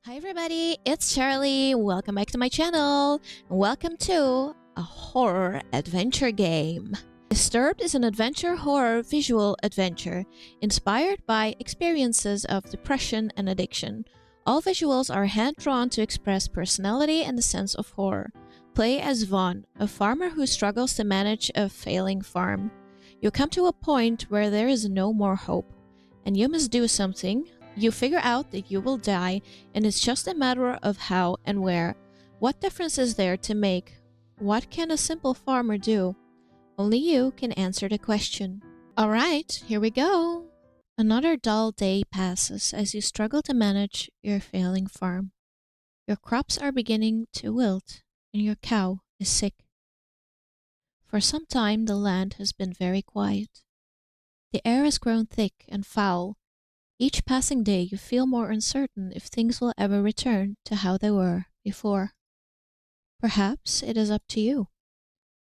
Hi everybody, it's Charlie. Welcome back to my channel. Welcome to a horror adventure game. Disturbed is an adventure horror visual adventure inspired by experiences of depression and addiction. All visuals are hand-drawn to express personality and the sense of horror. Play as Vaughn, a farmer who struggles to manage a failing farm. You come to a point where there is no more hope, and you must do something. You figure out that you will die, and it's just a matter of how and where. What difference is there to make? What can a simple farmer do? Only you can answer the question. Alright, here we go. Another dull day passes as you struggle to manage your failing farm. Your crops are beginning to wilt, and your cow is sick. For some time the land has been very quiet. The air has grown thick and foul. Each passing day you feel more uncertain if things will ever return to how they were before. Perhaps it is up to you.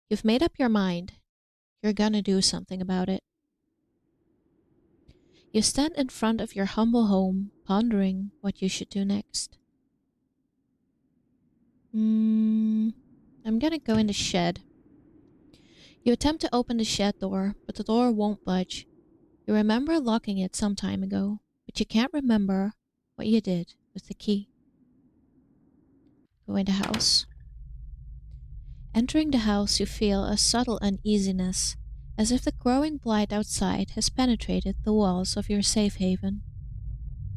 You've made up your mind. You're gonna do something about it. You stand in front of your humble home, pondering what you should do next. I'm gonna go in the shed. You attempt to open the shed door, but the door won't budge. You remember locking it some time ago, but you can't remember what you did with the key. Go in the house. Entering the house, you feel a subtle uneasiness, as if the growing blight outside has penetrated the walls of your safe haven.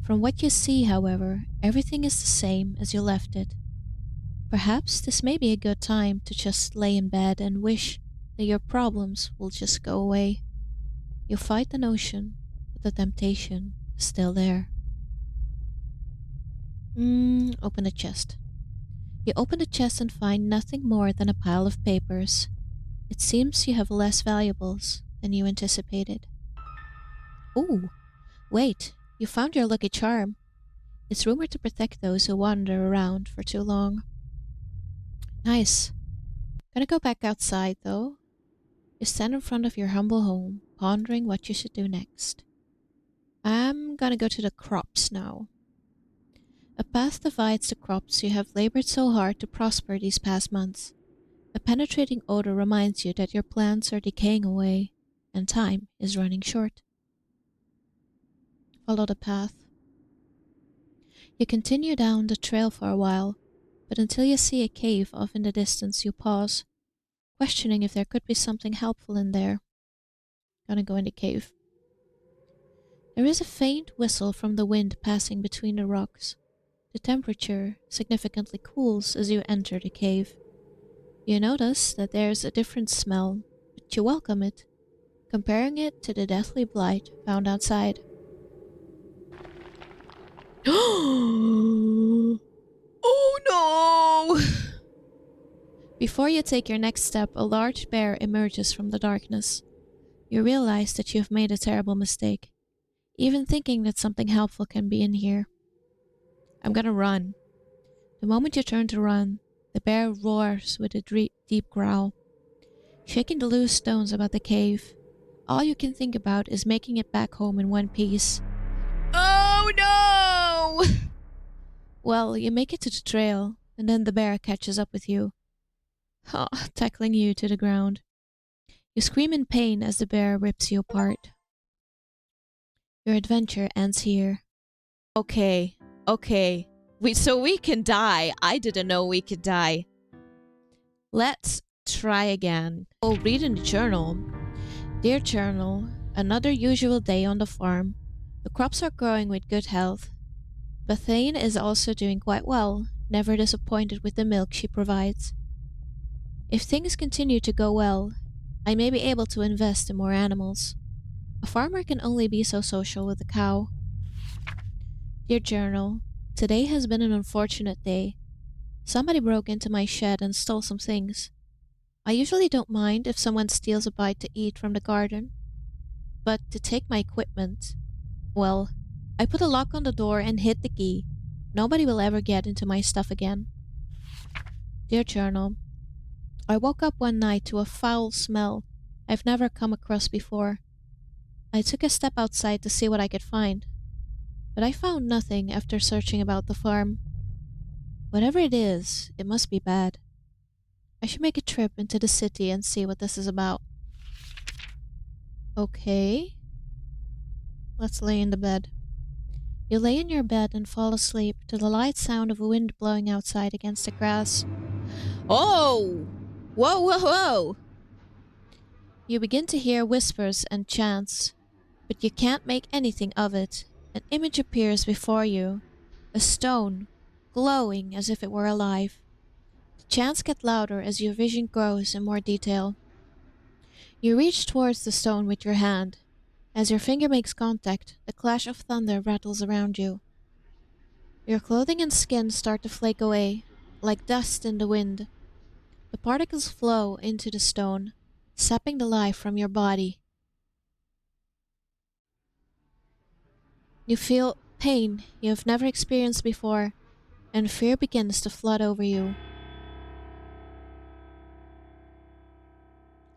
From what you see, however, everything is the same as you left it. Perhaps this may be a good time to just lay in bed and wish that your problems will just go away. You fight the notion, but the temptation is still there. Open the chest. You open the chest and find nothing more than a pile of papers. It seems you have less valuables than you anticipated. Ooh, wait, you found your lucky charm. It's rumored to protect those who wander around for too long. Nice. Gonna go back outside though. You stand in front of your humble home, pondering what you should do next. I'm gonna go to the crops now. A path divides the crops you have labored so hard to prosper these past months. A penetrating odor reminds you that your plants are decaying away, and time is running short. Follow the path. You continue down the trail for a while, but until you see a cave off in the distance you pause, questioning if there could be something helpful in there. Gonna go in the cave. There is a faint whistle from the wind passing between the rocks. The temperature significantly cools as you enter the cave. You notice that there's a different smell, but you welcome it, comparing it to the deathly blight found outside. Oh no! Before you take your next step, a large bear emerges from the darkness. You realize that you've made a terrible mistake, even thinking that something helpful can be in here. I'm gonna run. The moment you turn to run, the bear roars with a deep growl. Shaking the loose stones about the cave, all you can think about is making it back home in one piece. Oh no! Well, you make it to the trail, and then the bear catches up with you, tackling you to the ground. You scream in pain as the bear rips you apart. Your adventure ends here. Okay. So we can die. I didn't know we could die. Let's try again. Oh, read in the journal. Dear journal, another usual day on the farm. The crops are growing with good health. Bethane is also doing quite well, never disappointed with the milk she provides. If things continue to go well, I may be able to invest in more animals. A farmer can only be so social with a cow. Dear journal, today has been an unfortunate day. Somebody broke into my shed and stole some things. I usually don't mind if someone steals a bite to eat from the garden, but to take my equipment, well, I put a lock on the door and hid the key. Nobody will ever get into my stuff again. Dear journal, I woke up one night to a foul smell I've never come across before. I took a step outside to see what I could find, but I found nothing after searching about the farm. Whatever it is, it must be bad. I should make a trip into the city and see what this is about. Okay. Let's lay in the bed. You lay in your bed and fall asleep to the light sound of wind blowing outside against the grass. Oh! Whoa, whoa, whoa! You begin to hear whispers and chants, but you can't make anything of it. An image appears before you, a stone, glowing as if it were alive. The chants get louder as your vision grows in more detail. You reach towards the stone with your hand. As your finger makes contact, the clash of thunder rattles around you. Your clothing and skin start to flake away, like dust in the wind. The particles flow into the stone, sapping the life from your body. You feel pain you have never experienced before, and fear begins to flood over you.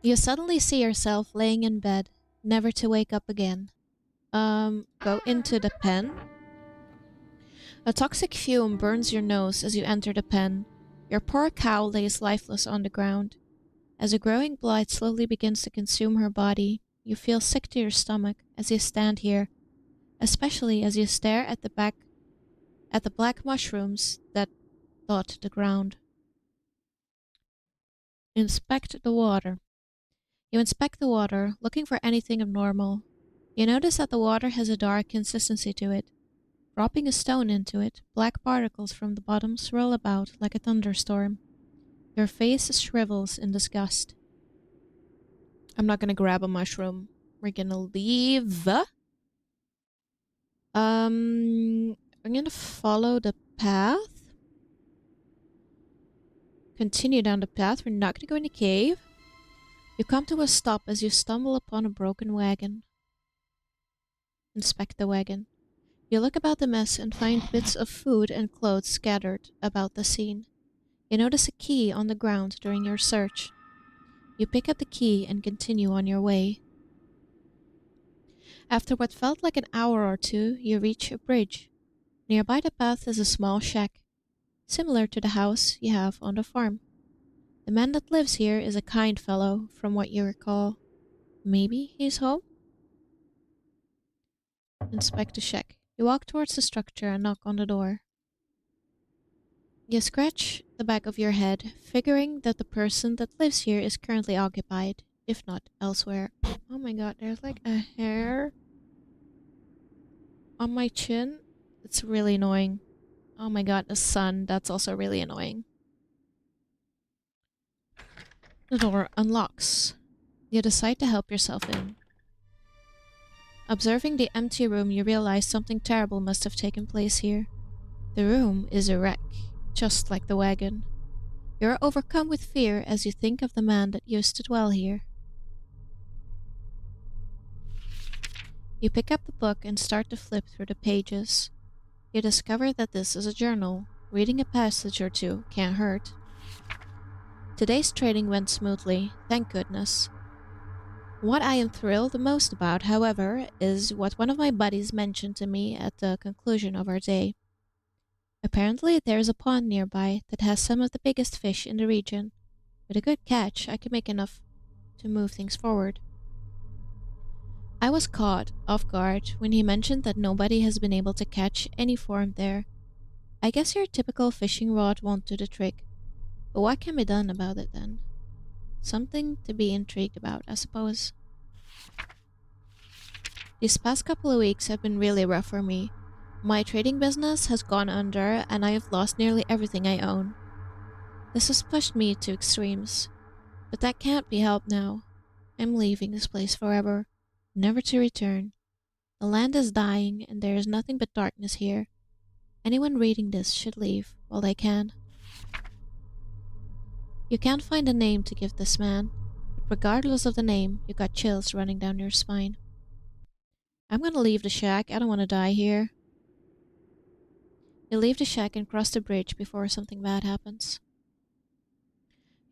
You suddenly see yourself laying in bed, never to wake up again. Go into the pen. A toxic fume burns your nose as you enter the pen. Your poor cow lays lifeless on the ground. As a growing blight slowly begins to consume her body, you feel sick to your stomach as you stand here, especially as you stare at the black mushrooms that dot the ground. Inspect the water. You inspect the water, looking for anything abnormal. You notice that the water has a dark consistency to it. Dropping a stone into it, black particles from the bottom swirl about like a thunderstorm. Your face shrivels in disgust. I'm not gonna grab a mushroom. We're gonna leave. I'm gonna follow the path. Continue down the path. We're not gonna go in the cave. You come to a stop as you stumble upon a broken wagon. Inspect the wagon. You look about the mess and find bits of food and clothes scattered about the scene. You notice a key on the ground during your search. You pick up the key and continue on your way. After what felt like an hour or two, you reach a bridge. Nearby the path is a small shack, similar to the house you have on the farm. The man that lives here is a kind fellow, from what you recall. Maybe he's home? Inspect the shack. You walk towards the structure and knock on the door. You scratch the back of your head, figuring that the person that lives here is currently occupied, if not elsewhere. Oh my god, there's like a hair on my chin. It's really annoying. Oh my god, the sun, that's also really annoying. The door unlocks. You decide to help yourself in. Observing the empty room, you realize something terrible must have taken place here. The room is a wreck, just like the wagon. You're overcome with fear as you think of the man that used to dwell here. You pick up the book and start to flip through the pages. You discover that this is a journal. Reading a passage or two can't hurt. Today's trading went smoothly, thank goodness. What I am thrilled the most about, however, is what one of my buddies mentioned to me at the conclusion of our day. Apparently, there's a pond nearby that has some of the biggest fish in the region. With a good catch, I can make enough to move things forward. I was caught off guard when he mentioned that nobody has been able to catch any form there. I guess your typical fishing rod won't do the trick. But what can be done about it then? Something to be intrigued about, I suppose. These past couple of weeks have been really rough for me. My trading business has gone under and I have lost nearly everything I own. This has pushed me to extremes. But that can't be helped now. I'm leaving this place forever, never to return. The land is dying and there is nothing but darkness here. Anyone reading this should leave while they can. You can't find a name to give this man, but regardless of the name, you got chills running down your spine. I'm gonna leave the shack, I don't want to die here. You leave the shack and cross the bridge before something bad happens.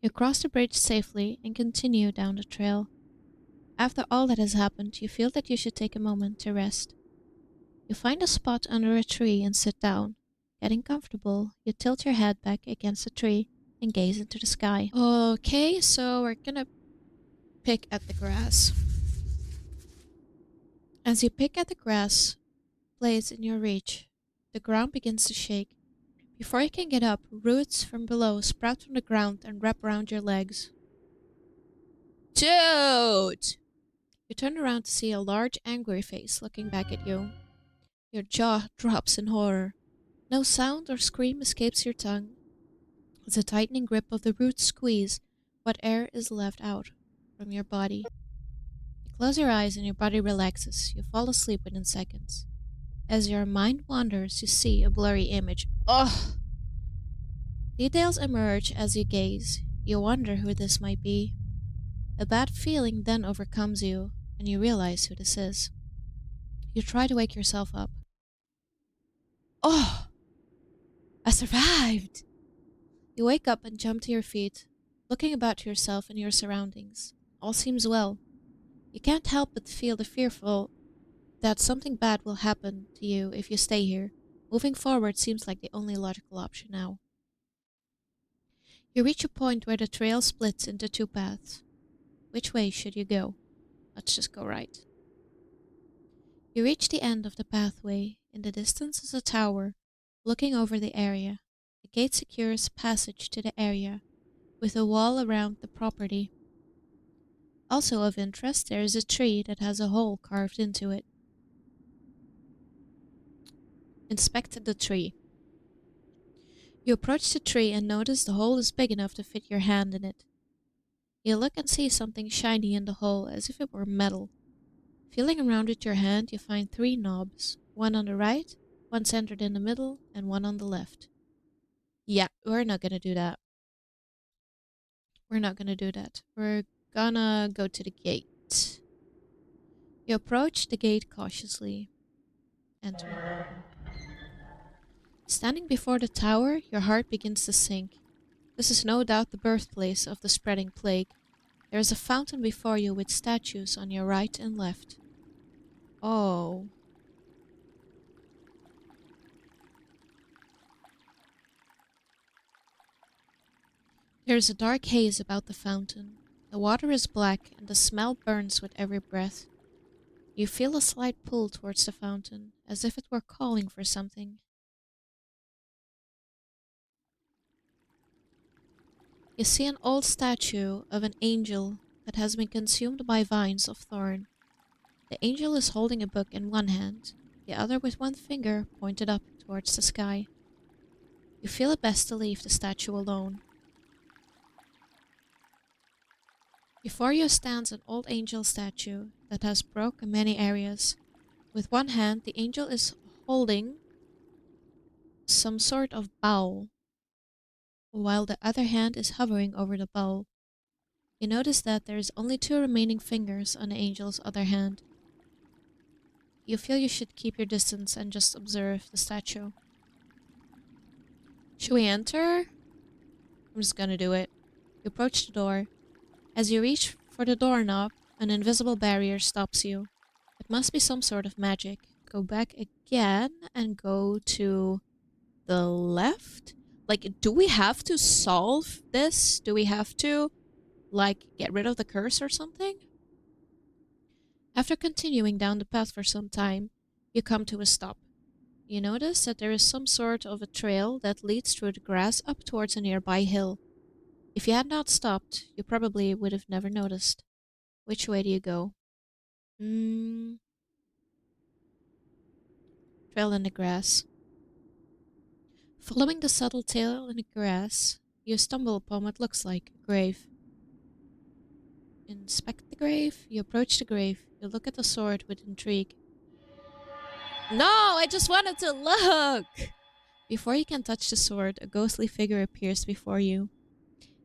You cross the bridge safely and continue down the trail. After all that has happened, you feel that you should take a moment to rest. You find a spot under a tree and sit down. Getting comfortable, you tilt your head back against the tree and gaze into the sky. Okay, so we're gonna pick at the grass. As you pick at the grass blades in your reach, the ground begins to shake. Before you can get up, roots from below sprout from the ground and wrap around your legs. Dude! You turn around to see a large, angry face looking back at you. Your jaw drops in horror. No sound or scream escapes your tongue. As a tightening grip of the roots squeeze what air is left out from your body. You close your eyes and your body relaxes. You fall asleep within seconds. As your mind wanders, you see a blurry image. Ugh! Details emerge as you gaze. You wonder who this might be. A bad feeling then overcomes you, and you realize who this is. You try to wake yourself up. Oh! I survived! You wake up and jump to your feet, looking about yourself and your surroundings. All seems well. You can't help but feel the fearful that something bad will happen to you if you stay here. Moving forward seems like the only logical option now. You reach a point where the trail splits into two paths. Which way should you go? Let's just go right. You reach the end of the pathway. In the distance is a tower, looking over the area. The gate secures passage to the area, with a wall around the property. Also of interest, there is a tree that has a hole carved into it. Inspect the tree. You approach the tree and notice the hole is big enough to fit your hand in it. You look and see something shiny in the hole, as if it were metal. Feeling around with your hand, you find 3 knobs. One on the right, one centered in the middle, and one on the left. Yeah, we're not gonna do that. We're not gonna do that. We're gonna go to the gate. You approach the gate cautiously. Enter. Standing before the tower, your heart begins to sink. This is no doubt the birthplace of the spreading plague. There is a fountain before you with statues on your right and left. Oh. There is a dark haze about the fountain. The water is black and the smell burns with every breath. You feel a slight pull towards the fountain, as if it were calling for something. You see an old statue of an angel that has been consumed by vines of thorn. The angel is holding a book in one hand, the other with one finger pointed up towards the sky. You feel it best to leave the statue alone. Before you stands an old angel statue that has broke in many areas. With one hand, the angel is holding some sort of bowl, while the other hand is hovering over the bowl. You notice that there is only 2 remaining fingers on the angel's other hand. You feel you should keep your distance and just observe the statue. Should we enter? I'm just gonna do it. You approach the door. As you reach for the doorknob, an invisible barrier stops you. It must be some sort of magic. Go back again and go to the left? Like, do we have to solve this? Do we have to, like, get rid of the curse or something? After continuing down the path for some time, you come to a stop. You notice that there is some sort of a trail that leads through the grass up towards a nearby hill. If you had not stopped, you probably would have never noticed. Which way do you go? Trail in the grass. Following the subtle trail in the grass, you stumble upon what looks like a grave. Inspect the grave. You approach the grave. You look at the sword with intrigue. No, I just wanted to look! Before you can touch the sword, a ghostly figure appears before you.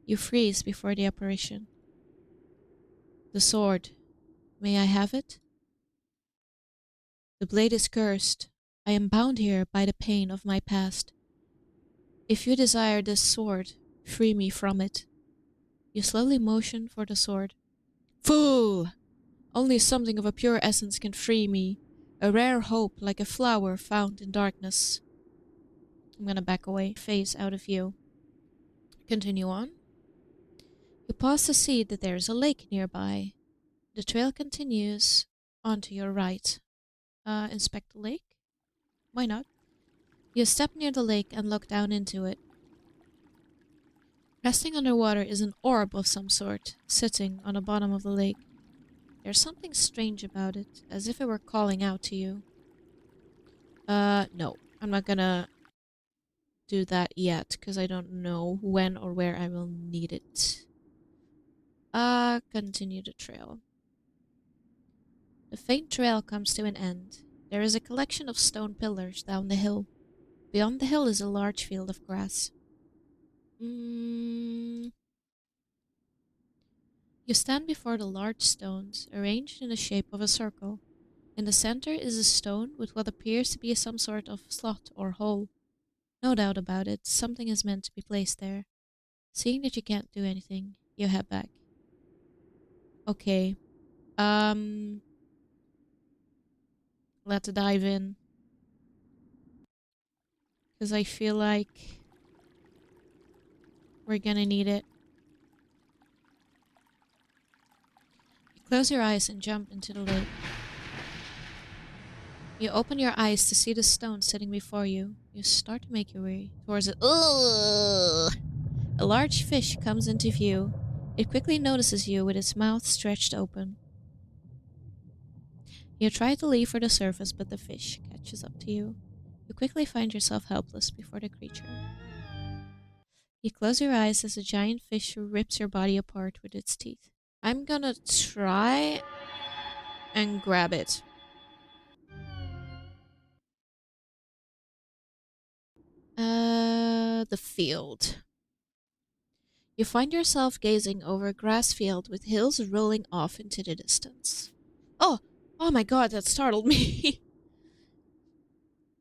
You freeze before the apparition. The sword. May I have it? The blade is cursed. I am bound here by the pain of my past. If you desire this sword, free me from it. You slowly motion for the sword. Fool! Only something of a pure essence can free me, a rare hope like a flower found in darkness. I'm gonna back away. Face out of view. Continue on. You pause to see that there is a lake nearby. The trail continues on to your right. Inspect the lake? Why not? You step near the lake and look down into it. Resting underwater is an orb of some sort, sitting on the bottom of the lake. There's something strange about it, as if it were calling out to you. No. I'm not gonna do that yet, because I don't know when or where I will need it. Continue the trail. The faint trail comes to an end. There is a collection of stone pillars down the hill. Beyond the hill is a large field of grass. You stand before the large stones, arranged in the shape of a circle. In the center is a stone with what appears to be some sort of slot or hole. No doubt about it, something is meant to be placed there. Seeing that you can't do anything, you head back. Okay. Let's dive in. Because I feel like we're gonna need it. You close your eyes and jump into the lake. You open your eyes to see the stone sitting before you. You start to make your way towards it. Ugh! A large fish comes into view. It quickly notices you with its mouth stretched open. You try to leave for the surface, but the fish catches up to you. You quickly find yourself helpless before the creature. You close your eyes as a giant fish rips your body apart with its teeth. I'm gonna try and grab it. The field. You find yourself gazing over a grass field with hills rolling off into the distance. Oh my god, that startled me.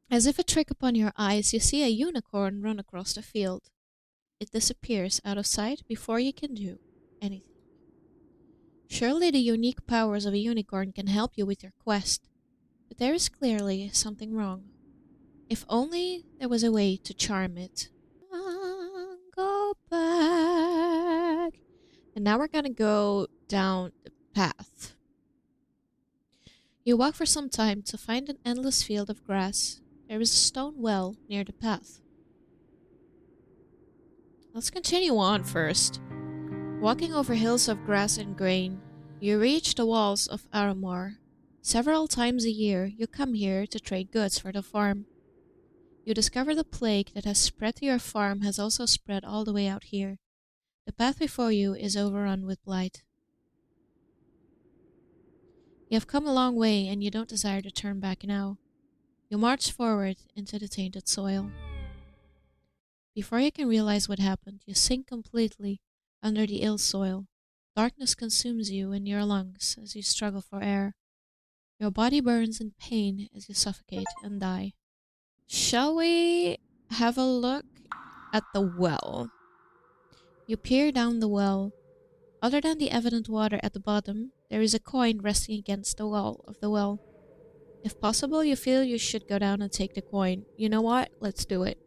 As if a trick upon your eyes, you see a unicorn run across the field. It disappears out of sight before you can do anything. Surely the unique powers of a unicorn can help you with your quest, but there is clearly something wrong. If only there was a way to charm it. Go back. And now we're gonna go down the path. You walk for some time to find an endless field of grass. There is a stone well near the path. Let's continue on first. Walking over hills of grass and grain, you reach the walls of Aramar. Several times a year, you come here to trade goods for the farm. You discover the plague that has spread to your farm has also spread all the way out here. The path before you is overrun with blight. You have come a long way and you don't desire to turn back now. You march forward into the tainted soil. Before you can realize what happened, you sink completely under the ill soil. Darkness consumes you and your lungs as you struggle for air. Your body burns in pain as you suffocate and die. Shall we have a look at the well? You peer down the well. Other than the evident water at the bottom, there is a coin resting against the wall of the well. If possible, you feel you should go down and take the coin. You know what? Let's do it.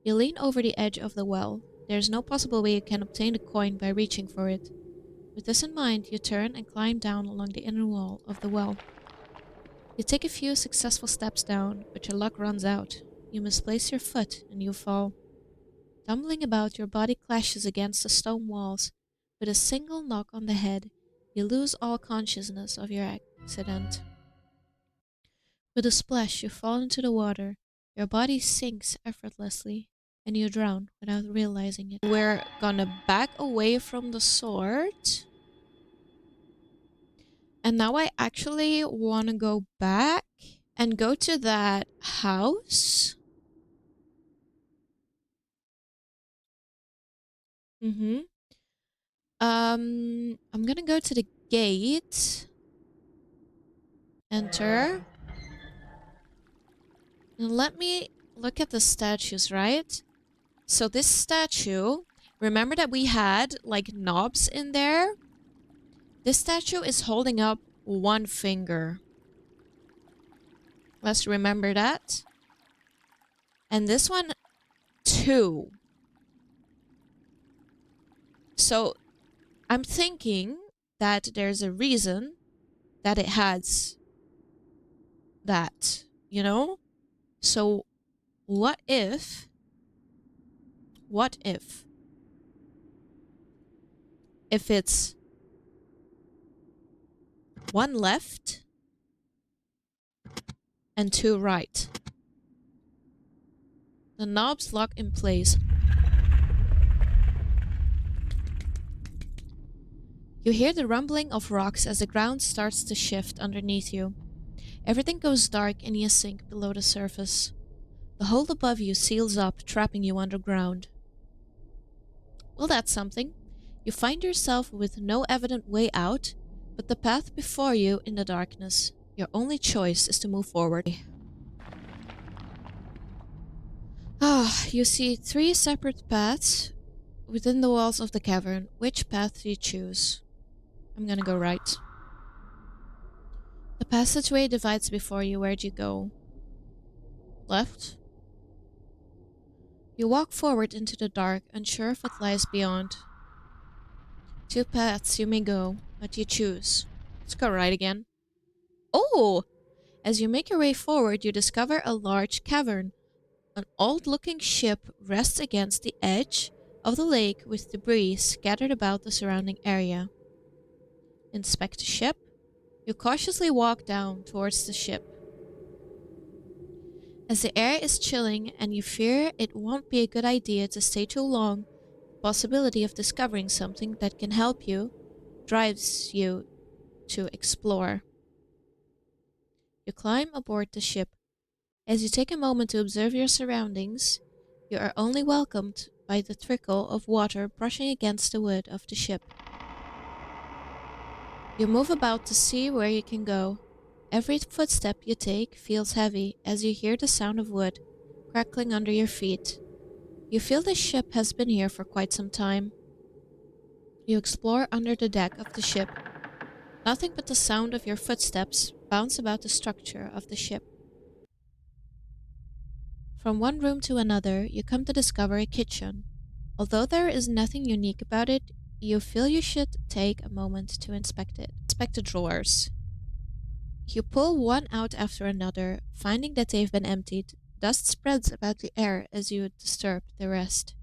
You lean over the edge of the well. There is no possible way you can obtain the coin by reaching for it. With this in mind, you turn and climb down along the inner wall of the well. You take a few successful steps down, but your luck runs out. You misplace your foot and you fall. Tumbling about, your body clashes against the stone walls. With a single knock on the head, you lose all consciousness of your accident. With a splash, you fall into the water. Your body sinks effortlessly, and you drown without realizing it. We're gonna back away from the sword. And now I actually want to go back and go to that house. I'm gonna go to the gate. Enter. And let me look at the statues, right? So this statue, remember that we had like knobs in there? This statue is holding up one finger. Let's remember that. And this one, 2. So I'm thinking that there's a reason that it has that, you know? So what if it's 1 left and 2 right? The knobs lock in place. You hear the rumbling of rocks as the ground starts to shift underneath you. Everything goes dark and you sink below the surface. The hole above you seals up, trapping you underground. Well, that's something. You find yourself with no evident way out, but the path before you in the darkness. Your only choice is to move forward. You see 3 separate paths within the walls of the cavern. Which path do you choose? I'm gonna go right. The passageway divides before you. Where'd you go? Left? You walk forward into the dark, unsure of what lies beyond. 2 paths you may go, but you choose. Let's go right again. Oh! As you make your way forward, you discover a large cavern. An old-looking ship rests against the edge of the lake with debris scattered about the surrounding area. Inspect the ship. You cautiously walk down towards the ship. As the air is chilling and you fear it won't be a good idea to stay too long, the possibility of discovering something that can help you drives you to explore. You climb aboard the ship. As you take a moment to observe your surroundings, you are only welcomed by the trickle of water brushing against the wood of the ship. You move about to see where you can go. Every footstep you take feels heavy as you hear the sound of wood crackling under your feet. You feel the ship has been here for quite some time. You explore under the deck of the ship. Nothing but the sound of your footsteps bounce about the structure of the ship. From one room to another, you come to discover a kitchen. Although there is nothing unique about it, you feel you should take a moment to inspect it. Inspect the drawers. You pull one out after another, finding that they've been emptied. Dust spreads about the air as you disturb the rest.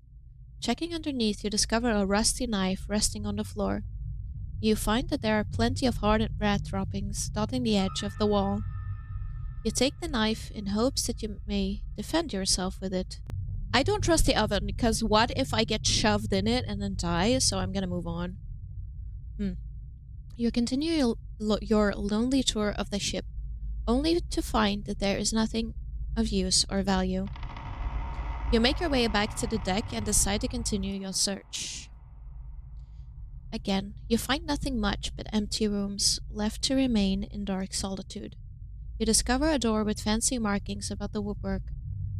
Checking underneath, you discover a rusty knife resting on the floor. You find that there are plenty of hardened rat droppings dotting the edge of the wall. You take the knife in hopes that you may defend yourself with it. I don't trust the oven, because what if I get shoved in it and then die? So I'm gonna move on. You continue your lonely tour of the ship, only to find that there is nothing of use or value. You make your way back to the deck and decide to continue your search. Again, you find nothing much but empty rooms, left to remain in dark solitude. You discover a door with fancy markings about the woodwork.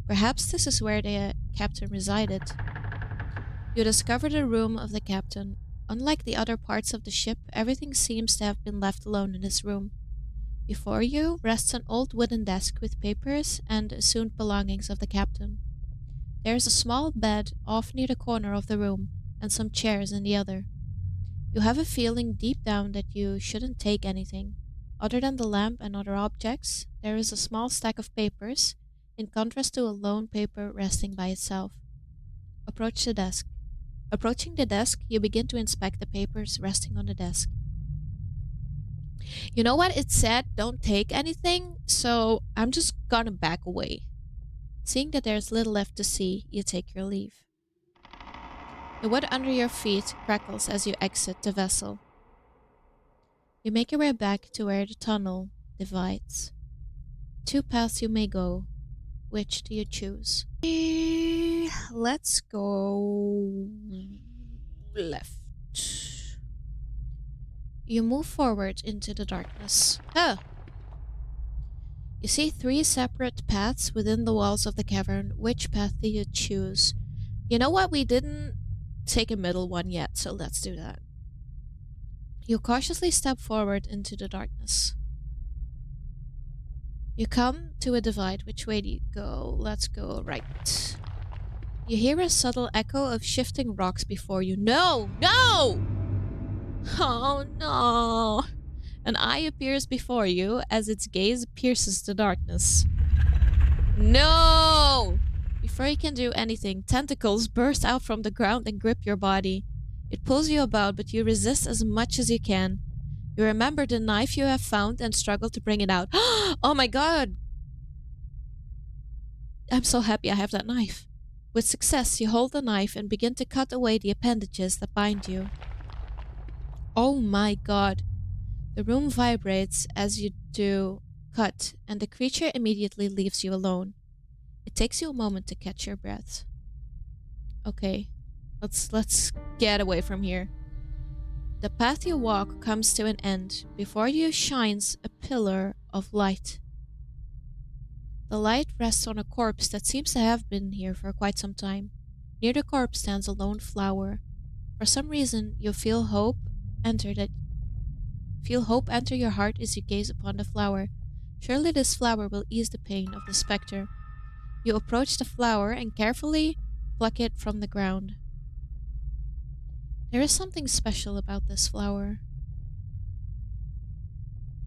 Perhaps this is where the captain resided. You discover the room of the captain. Unlike the other parts of the ship, everything seems to have been left alone in this room. Before you rests an old wooden desk with papers and assumed belongings of the captain. There is a small bed off near the corner of the room, and some chairs in the other. You have a feeling deep down that you shouldn't take anything. Other than the lamp and other objects, there is a small stack of papers, in contrast to a lone paper resting by itself. Approach the desk. Approaching the desk, you begin to inspect the papers resting on the desk. You know what? It said don't take anything, so I'm just gonna back away. Seeing that there's little left to see, you take your leave. The wood under your feet crackles as you exit the vessel. You make your way back to where the tunnel divides. 2 paths you may go. Which do you choose? Let's go left. You move forward into the darkness. You see 3 separate paths within the walls of the cavern. Which path do you choose? You know what? We didn't take a middle one yet, so let's do that. You cautiously step forward into the darkness. You come to a divide. Which way do you go? Let's go right. You hear a subtle echo of shifting rocks before you. No! No! Oh no! An eye appears before you as its gaze pierces the darkness. No! Before you can do anything, tentacles burst out from the ground and grip your body. It pulls you about, but you resist as much as you can. You remember the knife you have found and struggle to bring it out. Oh my god! I'm so happy I have that knife. With success, you hold the knife and begin to cut away the appendages that bind you. Oh my god. The room vibrates as you do cut, and the creature immediately leaves you alone. It takes you a moment to catch your breath. Okay, let's get away from here. The path you walk comes to an end. Before you shines a pillar of light. The light rests on a corpse that seems to have been here for quite some time. Near the corpse stands a lone flower. For some reason, you feel hope enter your heart as you gaze upon the flower. Surely this flower will ease the pain of the specter. You approach the flower and carefully pluck it from the ground. There is something special about this flower.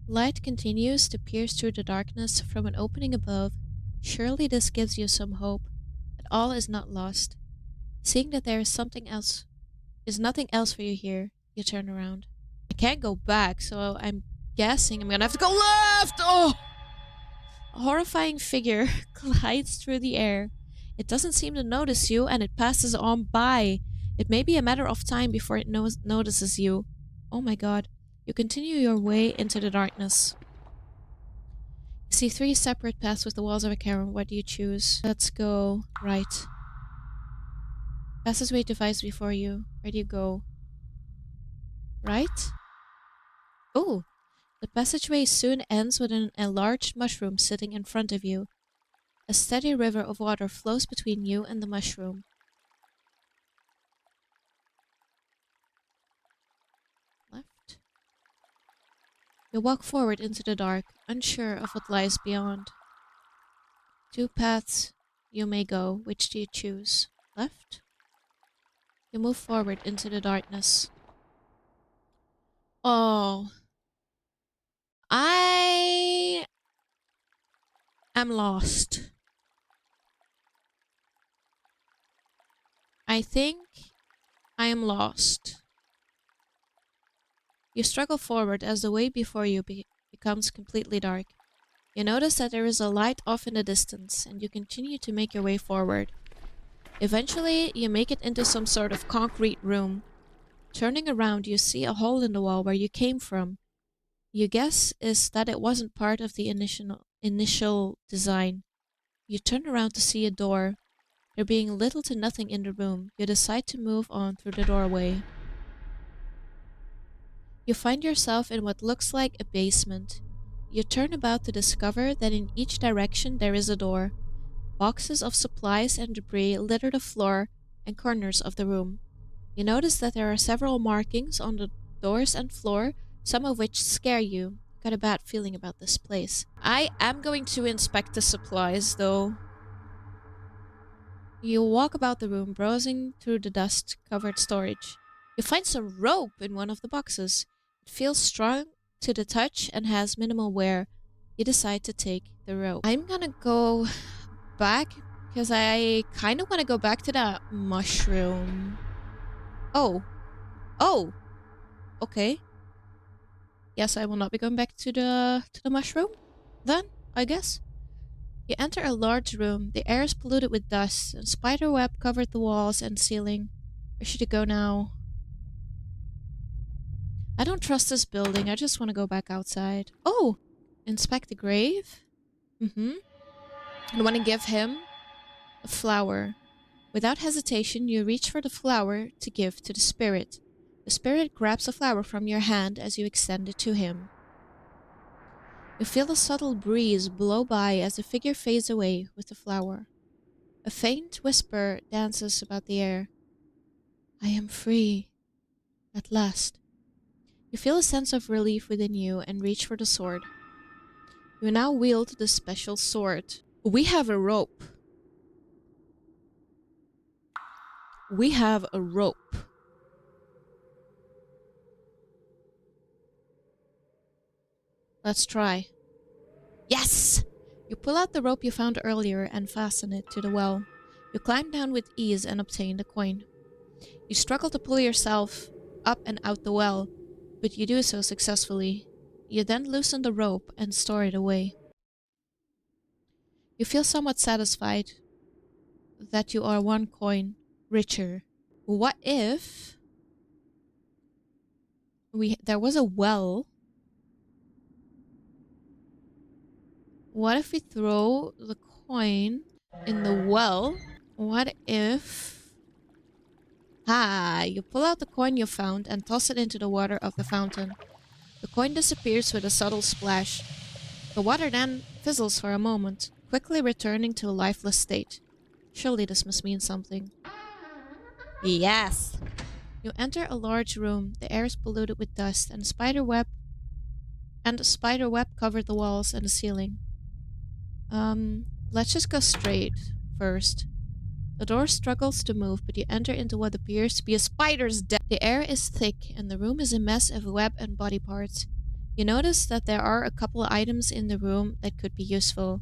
Light continues to pierce through the darkness from an opening above. Surely this gives you some hope that all is not lost. Seeing that there is nothing else for you here, you turn around. I can't go back, so I'm guessing I'm gonna have to go left! Oh! A horrifying figure glides through the air. It doesn't seem to notice you, and it passes on by. It may be a matter of time before it notices you. Oh my god. You continue your way into the darkness. You see 3 separate paths with the walls of a cavern. What do you choose? Let's go right. Passageway divides before you. Where do you go? Right? Oh! The passageway soon ends with an enlarged mushroom sitting in front of you. A steady river of water flows between you and the mushroom. Left. You walk forward into the dark, unsure of what lies beyond. 2 paths you may go. Which do you choose? Left? You move forward into the darkness. Oh. I am lost. I think I am lost. You struggle forward as the way before you becomes completely dark. You notice that there is a light off in the distance, and you continue to make your way forward. Eventually, you make it into some sort of concrete room. Turning around, you see a hole in the wall where you came from. Your guess is that it wasn't part of the initial design. You turn around to see a door. There being little to nothing in the room, you decide to move on through the doorway. You find yourself in what looks like a basement. You turn about to discover that in each direction there is a door. Boxes of supplies and debris litter the floor and corners of the room. You notice that there are several markings on the doors and floor, some of which scare you. Got a bad feeling about this place. I am going to inspect the supplies, though. You walk about the room, browsing through the dust-covered storage. You find some rope in one of the boxes. It feels strong to the touch and has minimal wear. You decide to take the rope. I'm gonna go back because I kind of want to go back to that mushroom. Oh. Oh. Okay. Yes, I will not be going back to the mushroom then, I guess. You enter a large room. The air is polluted with dust, and spider web covered the walls and ceiling. Where should you go now? I don't trust this building. I just want to go back outside. Oh! Inspect the grave? I want to give him a flower. Without hesitation, you reach for the flower to give to the spirit. The spirit grabs the flower from your hand as you extend it to him. You feel a subtle breeze blow by as the figure fades away with the flower. A faint whisper dances about the air. I am free. At last. You feel a sense of relief within you and reach for the sword. You now wield the special sword. We have a rope. We have a rope. Let's try. Yes! You pull out the rope you found earlier and fasten it to the well. You climb down with ease and obtain the coin. You struggle to pull yourself up and out the well, but you do so successfully. You then loosen the rope and store it away. You feel somewhat satisfied that you are 1 coin richer. What if there was a well? What if we throw the coin in the well? What if... You pull out the coin you found and toss it into the water of the fountain. The coin disappears with a subtle splash. The water then fizzles for a moment, quickly returning to a lifeless state. Surely this must mean something. Yes! You enter a large room. The air is polluted with dust, and a spider web covered the walls and the ceiling. Let's just go straight first. The door struggles to move, but you enter into what appears to be a spider's den. The air is thick, and the room is a mess of web and body parts. You notice that there are a couple of items in the room that could be useful.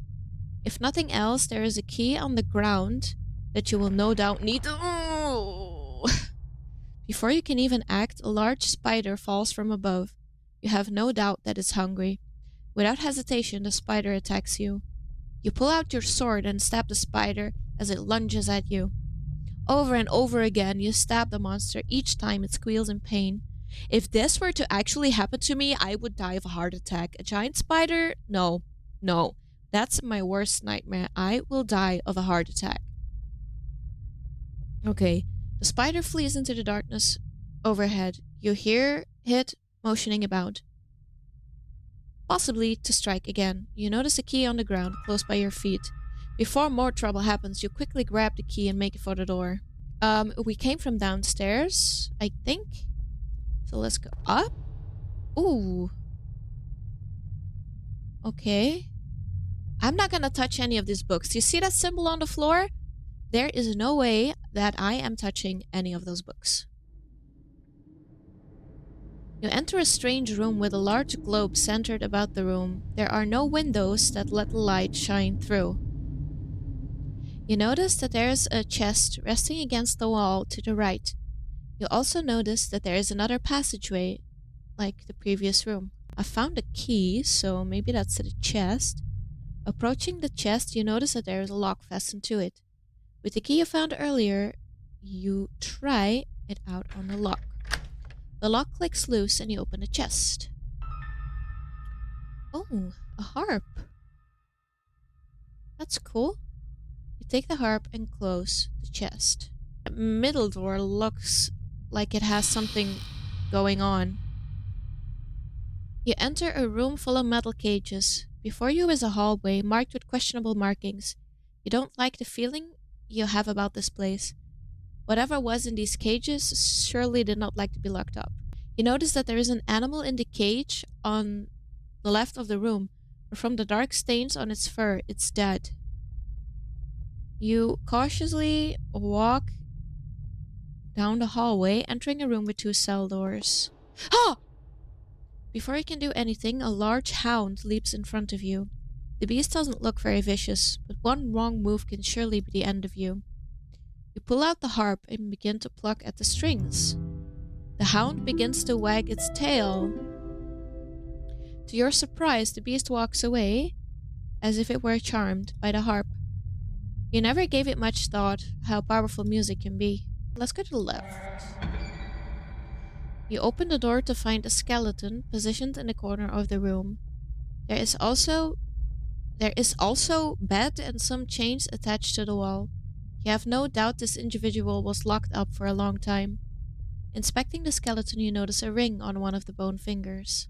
If nothing else, there is a key on the ground that you will no doubt need to... Before you can even act, a large spider falls from above. You have no doubt that it's hungry. Without hesitation, the spider attacks you. You pull out your sword and stab the spider as it lunges at you. Over and over again, you stab the monster. Each time it squeals in pain. If this were to actually happen to me, I would die of a heart attack. A giant spider? No. No. That's my worst nightmare. I will die of a heart attack. Okay. The spider flees into the darkness overhead. You hear it motioning about. Possibly to strike again. You notice a key on the ground close by your feet. Before more trouble happens, you quickly grab the key and make it for the door. We came from downstairs, I think. So let's go up. Ooh. Okay. I'm not gonna touch any of these books. You see that symbol on the floor? There is no way that I am touching any of those books. You enter a strange room with a large globe centered about the room. There are no windows that let the light shine through. You notice that there is a chest resting against the wall to the right. You also notice that there is another passageway, like the previous room. I found a key, so maybe that's the chest. Approaching the chest, you notice that there is a lock fastened to it. With the key you found earlier, you try it out on the lock. The lock clicks loose and you open the chest. Oh, a harp. That's cool. You take the harp and close the chest. The middle door looks like it has something going on. You enter a room full of metal cages. Before you is a hallway marked with questionable markings. You don't like the feeling you have about this place. Whatever was in these cages surely did not like to be locked up. You notice that there is an animal in the cage on the left of the room, but from the dark stains on its fur, it's dead. You cautiously walk down the hallway, entering a room with 2 cell doors. Ah! Before you can do anything, a large hound leaps in front of you. The beast doesn't look very vicious, but one wrong move can surely be the end of you. You pull out the harp and begin to pluck at the strings. The hound begins to wag its tail. To your surprise, the beast walks away, as if it were charmed by the harp. You never gave it much thought how powerful music can be. Let's go to the left. You open the door to find a skeleton positioned in the corner of the room. There is also bed and some chains attached to the wall. You have no doubt this individual was locked up for a long time. Inspecting the skeleton, you notice a ring on one of the bone fingers.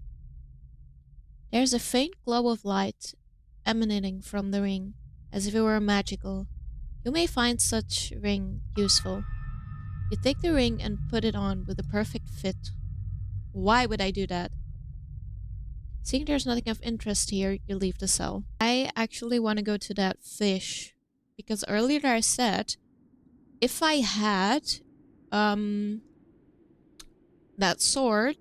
There is a faint glow of light emanating from the ring, as if it were magical. You may find such ring useful. You take the ring and put it on with a perfect fit. Why would I do that? Seeing there's nothing of interest here, you leave the cell. I actually want to go to that fish. Because earlier I said, if I had that sword,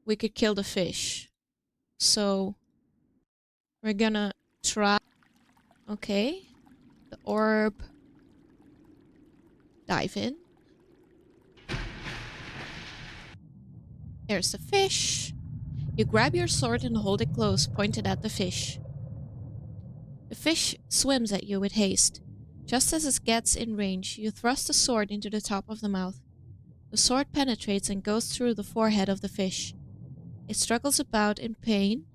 we could kill the fish. So we're gonna try. Okay. The orb. Dive in. There's the fish. You grab your sword and hold it close, pointed at the fish. The fish swims at you with haste. Just as it gets in range, you thrust the sword into the top of the mouth. The sword penetrates and goes through the forehead of the fish. It struggles about in pain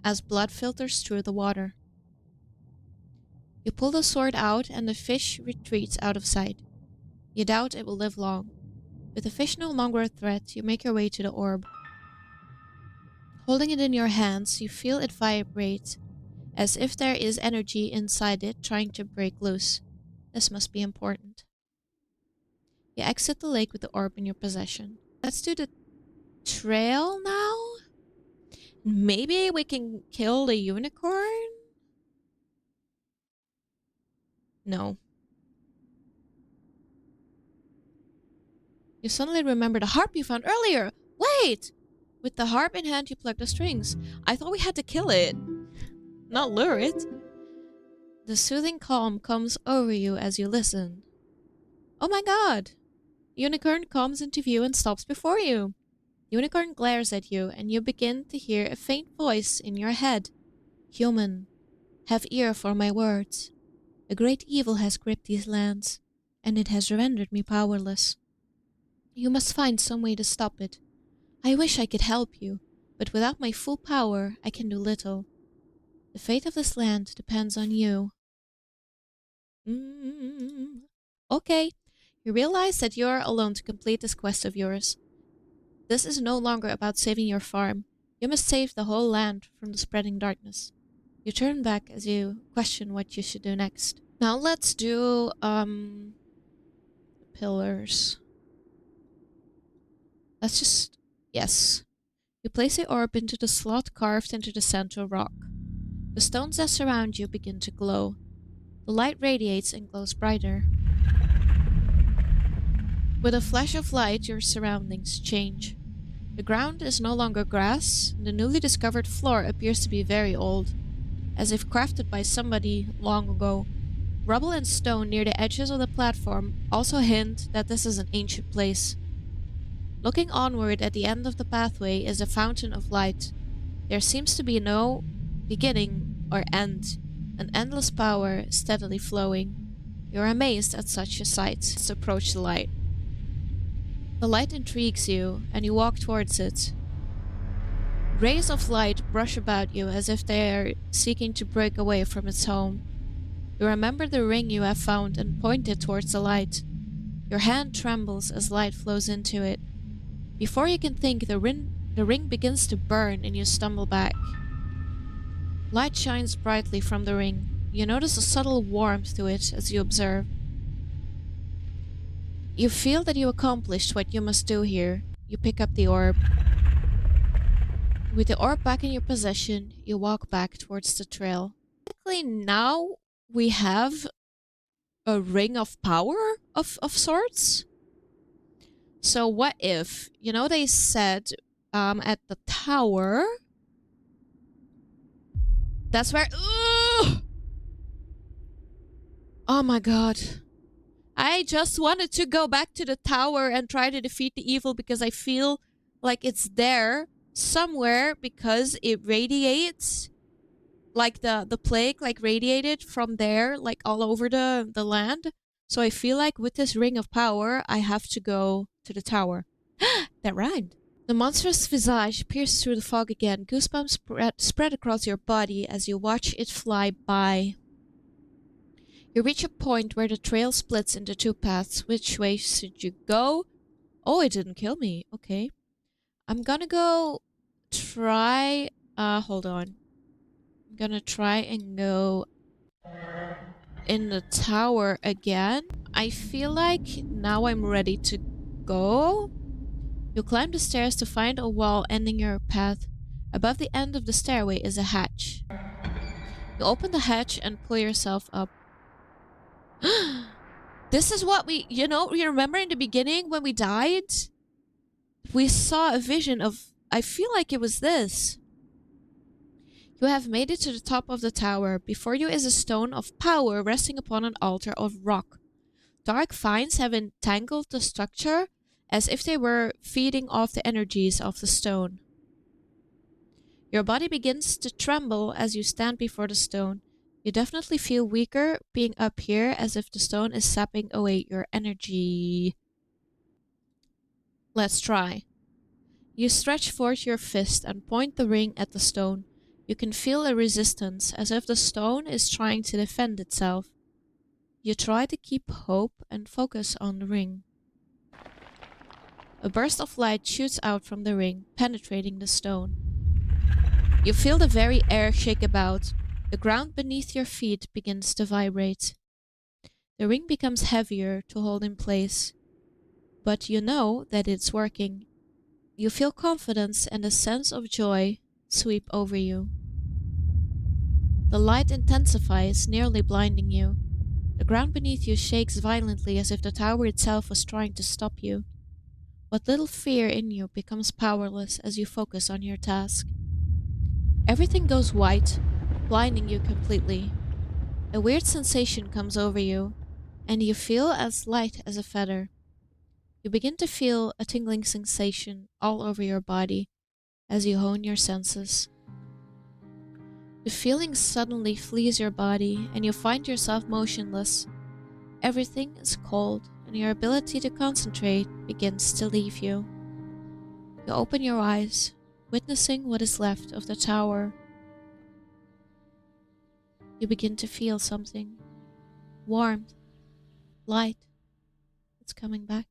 as blood filters through the water. You pull the sword out and the fish retreats out of sight. You doubt it will live long. With the fish no longer a threat, you make your way to the orb. Holding it in your hands, you feel it vibrate, as if there is energy inside it trying to break loose. This must be important. You exit the lake with the orb in your possession. Let's do the trail now? Maybe we can kill the unicorn? No. You suddenly remember the harp you found earlier. Wait! With the harp in hand, you plug the strings. I thought we had to kill it, not lure it. The soothing calm comes over you as you listen. Oh my god! Unicorn comes into view and stops before you. Unicorn glares at you, and you begin to hear a faint voice in your head. Human, have ear for my words. A great evil has gripped these lands, and it has rendered me powerless. You must find some way to stop it. I wish I could help you, but without my full power, I can do little. The fate of this land depends on you. Okay, you realize that you're alone to complete this quest of yours. This is no longer about saving your farm. You must save the whole land from the spreading darkness. You turn back as you question what you should do next. Now let's do, pillars. Let's just... yes. You place the orb into the slot carved into the central rock. The stones that surround you begin to glow. The light radiates and glows brighter. With a flash of light, your surroundings change. The ground is no longer grass. The newly discovered floor appears to be very old, as if crafted by somebody long ago. Rubble and stone near the edges of the platform also hint that this is an ancient place. Looking onward at the end of the pathway is a fountain of light. There seems to be no beginning or end, an endless power steadily flowing. You're amazed at such a sight. Let's approach the light. The light intrigues you, and you walk towards it. Rays of light brush about you as if they are seeking to break away from its home. You remember the ring you have found and point it towards the light. Your hand trembles as light flows into it. Before you can think, the ring begins to burn and you stumble back. Light shines brightly from the ring. You notice a subtle warmth to it as you observe. You feel that you accomplished what you must do here. You pick up the orb. With the orb back in your possession, you walk back towards the trail. Technically now we have a ring of power of sorts. So what if, you know, they said at the tower, that's where, ugh! Oh my god. I just wanted to go back to the tower and try to defeat the evil because I feel like it's there somewhere because it radiates, like the plague like radiated from there, like all over the land. So I feel like with this ring of power, I have to go to the tower. That rhymed. The monstrous visage pierces through the fog again. Goosebumps spread across your body as you watch it fly by. You reach a point where the trail splits into two paths. Which way should you go? Oh, it didn't kill me. Okay. I'm gonna go try... hold on. I'm gonna try and go in the tower again. I feel like now I'm ready to go. You climb the stairs to find a wall ending your path. Above the end of the stairway is a hatch. You open the hatch and pull yourself up. This is what we remember in the beginning when we died? We saw a vision of, I feel like it was this. You have made it to the top of the tower. Before you is a stone of power resting upon an altar of rock. Dark vines have entangled the structure as if they were feeding off the energies of the stone. Your body begins to tremble as you stand before the stone. You definitely feel weaker being up here, as if the stone is sapping away your energy. Let's try. You stretch forth your fist and point the ring at the stone. You can feel a resistance, as if the stone is trying to defend itself. You try to keep hope and focus on the ring. A burst of light shoots out from the ring, penetrating the stone. You feel the very air shake about. The ground beneath your feet begins to vibrate. The ring becomes heavier to hold in place, but you know that it's working. You feel confidence and a sense of joy sweep over you. The light intensifies, nearly blinding you. The ground beneath you shakes violently as if the tower itself was trying to stop you. What little fear in you becomes powerless as you focus on your task. Everything goes white, blinding you completely. A weird sensation comes over you, and you feel as light as a feather. You begin to feel a tingling sensation all over your body as you hone your senses. The feeling suddenly flees your body, and you find yourself motionless. Everything is cold, and your ability to concentrate begins to leave you. You open your eyes, witnessing what is left of the tower. You begin to feel something. Warmth. Light. It's coming back.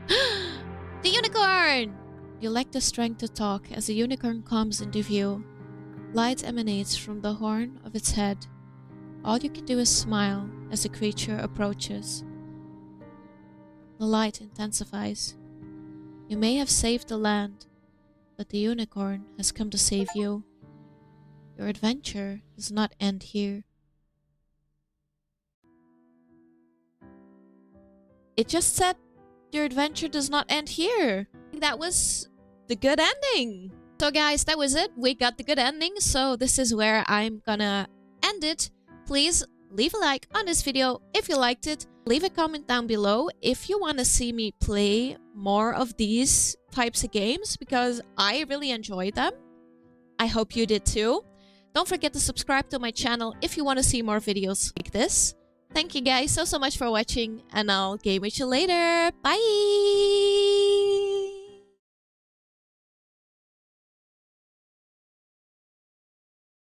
The unicorn! You lack the strength to talk as the unicorn comes into view. Light emanates from the horn of its head. All you can do is smile as the creature approaches. The light intensifies. You may have saved the land, but the unicorn has come to save you. Your adventure does not end here. It just said your adventure does not end here. That was the good ending. So guys, that was it. We got the good ending. So this is where I'm gonna end it. Please leave a like on this video if you liked it. Leave a comment down below if you want to see me play more of these types of games, because I really enjoy them. I hope you did too. Don't forget to subscribe to my channel if you want to see more videos like this. Thank you guys so much for watching, and I'll game with you later. Bye!